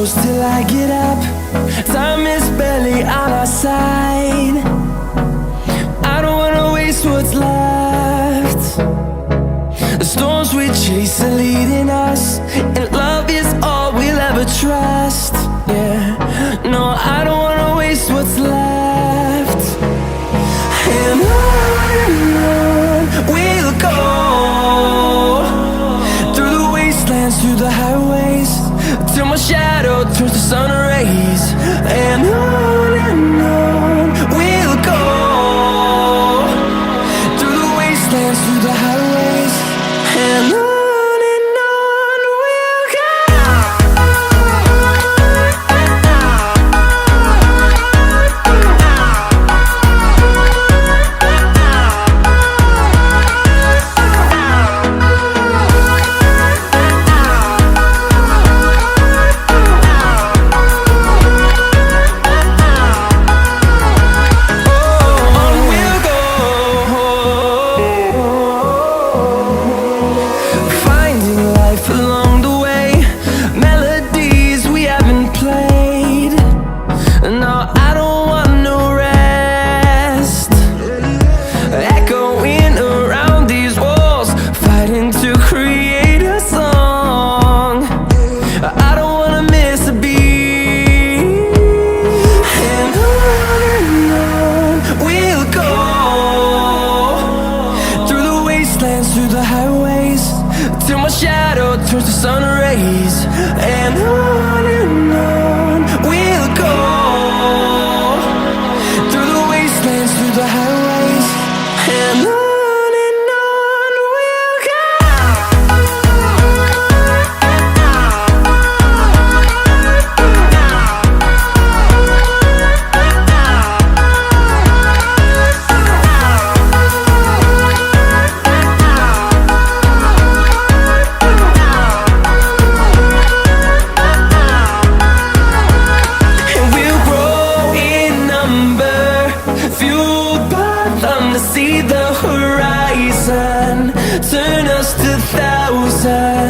close till I get up. Time is barely on our side. I don't wanna waste what's left. The storms we chase are leading us, and love is all we'll ever trust. Yeah, no, I don't wanna waste what's left. And on we'll go, through the wastelands, through the highways, till my shadow turns to sun rays. And on we'll go, through the wastelands, through the highways, and on we'll go. Through the highways, till my shadow turns to sun rays. And on we'll go, through the wastelands, through the highways, and on we'll go. See the horizon, turn us to thousands.